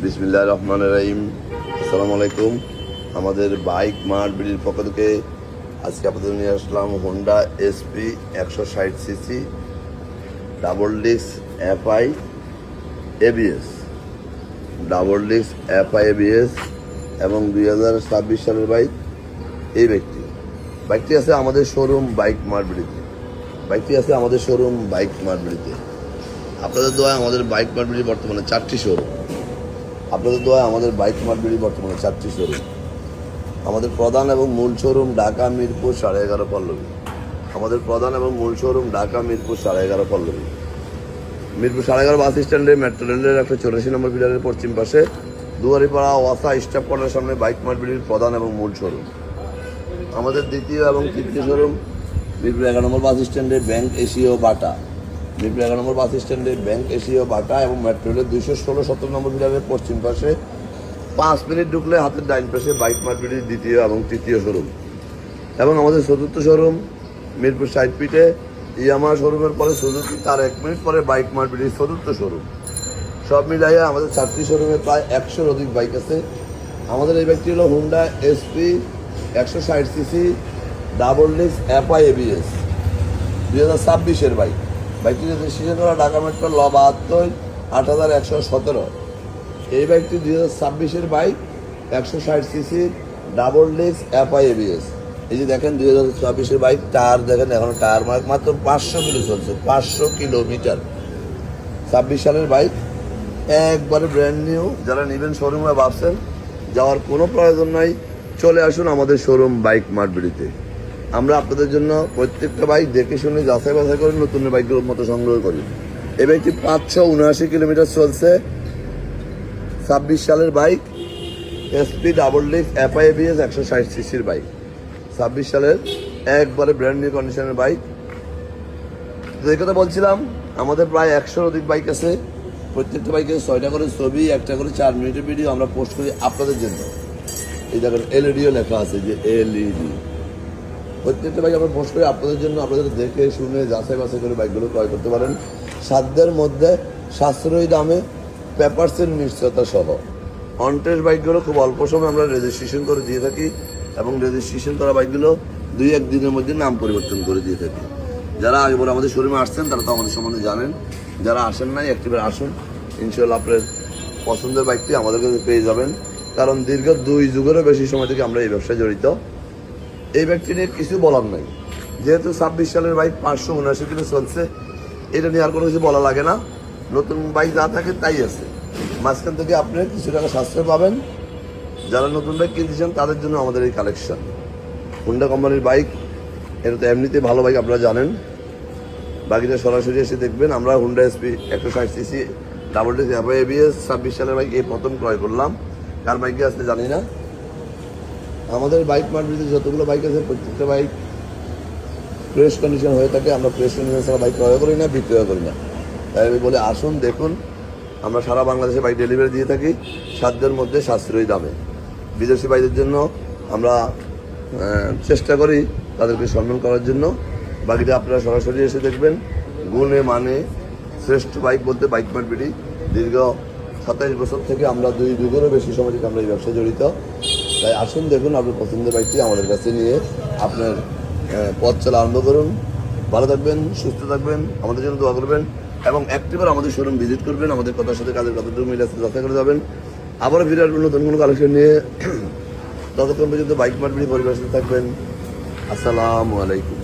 বিসমিল্লাহির রহমানির রহিম। আসসালামু আলাইকুম। আমাদের বাইক মার্ট বিডির পক্ষ থেকে আজকে আপনাদের নিয়ে আসলাম Honda SP 160 CC double disc FI ABS এবং 2026 সালের বাইক। এই বাইকটি আছে আমাদের শোরুম বাইক মার্ট বিডিতে। আপনাদের দোয়ায় আমাদের বাইক মার্ট বিডি বর্তমানে 4টি শোরুম। আমাদের প্রধান এবং মূল শোরুম ঢাকা মিরপুর 11.5 পল্লবী। মিরপুর 11.5 বাস স্ট্যান্ডে মেট্রো রেলের 184 নম্বর পিলারের পশ্চিম পাশে দুয়ারিপাড়া ওয়াসা স্টাফ কোয়ার্টারের সামনে বাইক মার্ট বিডির প্রধান এবং মূল শোরুম। আমাদের দ্বিতীয় এবং তৃতীয় শোরুম মিরপুর 11 নম্বর বাস স্ট্যান্ডে ব্যাংক এশিয়া বাটা এবং মেট্রো রেলের 216-17 নম্বর পিলারের পশ্চিম পাশে 5 মিনিট ঢুকলে হাতের ডাইন পাশে বাইক মার্ট বিডির দ্বিতীয় এবং তৃতীয় শোরুম। এবং আমাদের চতুর্থ শোরুম মিরপুর 60 ফিটে ইয়ামাহা শোরুমের পরে সুজুকি, তার 1 মিনিট পরে বাইক মার্ট বিডির চতুর্থ শোরুম। সব মিলাইয়া আমাদের 4টি শোরুমে প্রায় 100-র অধিক বাইক আছে। আমাদের এই বাইকটি হলো Honda SP 160 CC double disc FI ABS 2026-এর বাইকটি রেজিস্ট্রেশন করা ঢাকা মেট্রো ল 72 8117। এই বাইকটি 2026-এর bike 160 CC double disc FI ABS. এই যে দেখেন 2026-এর বাইক, টায়ার দেখেন এখনো টায়ার মাত্র 500 কিলো চলছে, 500 কিলোমিটার। 26 সালের বাইক, একবারে ব্র্যান্ড নিউ। যারা নেবেন শোরুমে ভাবছেন, যাওয়ার কোনো প্রয়োজন নাই, চলে আসুন আমাদের শোরুম বাইক মার্ট বিডিতে। আমরা আপনাদের জন্য প্রত্যেকটা বাইক দেখে শুনে যাচাই বাছাই করে নতুন বাইকের মতো সংগ্রহ করি। এই বাইকটি 579 কিলোমিটার চলছে। 26 সালের bike, SP double disc FI ABS 160 সিসির বাইক। 26 সালের একবারে ব্র্যান্ড নিউ কন্ডিশনের বাইক। যে কথা বলছিলাম, আমাদের প্রায় 100-র অধিক বাইক আছে। প্রত্যেকটা বাইকে 6টা করে ছবি, 1টা করে 4 মিনিটের ভিডিও আমরা পোস্ট করি আপনাদের জন্য। এই দেখেন এলইডিও লেখা আছে, যে এলইডি। প্রত্যেকটা বাইক আমরা পোস্ট করি আপনাদের জন্য। আপনাদের দেখে শুনে যাচাই বাছাই করে বাইকগুলো ক্রয় করতে পারেন সাধ্যের মধ্যে, সাশ্রয়ী দামে, পেপারসের নিশ্চয়তা সহ। অনটেস্ট বাইকগুলো খুব অল্প সময় আমরা রেজিস্ট্রেশন করে দিয়ে থাকি এবং রেজিস্ট্রেশন করা বাইকগুলো 2-1 দিনের মধ্যে নাম পরিবর্তন করে দিয়ে থাকি। যারা আগে বলে আমাদের শোরুমে আসছেন তারা তো আমাদের সম্বন্ধে জানেন। যারা আসেন নাই, একটিবার আসুন, ইনশাল্লাহ আপনার পছন্দের বাইকটি আমাদের কাছে পেয়ে যাবেন। কারণ দীর্ঘ 2 যুগেরও বেশি সময় থেকে আমরা এই ব্যবসায় জড়িত। এই বাইকটি নিয়ে কিছু বলার নাই, যেহেতু 26 সালের বাইক 579 কিলো চলছে, এটা নিয়ে আর কোনো কিছু বলা লাগে না। নতুন বাইক যা থাকে তাই আছে, মাঝখান থেকে আপনি কিছু টাকা সাশ্রয় পাবেন। যারা নতুন বাইক কিনতেছেন তাদের জন্য আমাদের এই কালেকশন। হোন্ডা কোম্পানির বাইক, এটা তো এমনিতে ভালো বাইক, আপনারা জানেন। বাকিটা সরাসরি এসে দেখবেন। আমরা Honda SP 160 CC double disc FI ABS 26 সালের বাইক এই প্রথম ক্রয় করলাম। কার বাইকে আসতে জানি না। আমাদের বাইক মার্কেটে যতগুলো বাইক আছে প্রত্যেকটা বাইক ফ্রেশ কন্ডিশন হয়ে থাকে। আমরা ফ্রেশ কন্ডিশন ছাড়া বাইক ক্রয় করি না, বিক্রয় করি না। তাই আমি বলে আসুন, দেখুন। আমরা সারা বাংলাদেশে বাইক ডেলিভারি দিয়ে থাকি সাধ্যের মধ্যে, সাশ্রয়ী দামে। বিদেশি বাইকদের জন্য আমরা চেষ্টা করি তাদেরকে সম্মান করার জন্য। বাকিটা আপনারা সরাসরি এসে দেখবেন। গুণে মানে শ্রেষ্ঠ বাইক বলতে বাইক মার্ট বিডি। দীর্ঘ 27 বছর থেকে আমরা 2 যুগেরও বেশি সময় থেকে আমরা এই ব্যবসায় জড়িত। তাই আসুন, দেখুন, আপনার পছন্দের বাইকটি আমাদের কাছে নিয়ে আপনার পথ চলা আরম্ভ করুন। ভালো থাকবেন, সুস্থ থাকবেন, আমাদের জন্য দোয়া করবেন এবং একটিবার আমাদের শোরুম ভিজিট করবেন। আমাদের কথার সাথে কাজের কতটুকু মিল আছে যাচাই করে যাবেন। আবারও ফিরে আসবেন নতুন কোনো কালেকশন নিয়ে। ততক্ষণ পর্যন্ত বাইক মার্ট বিডি পরিবেশে থাকবেন। আসসালামু আলাইকুম।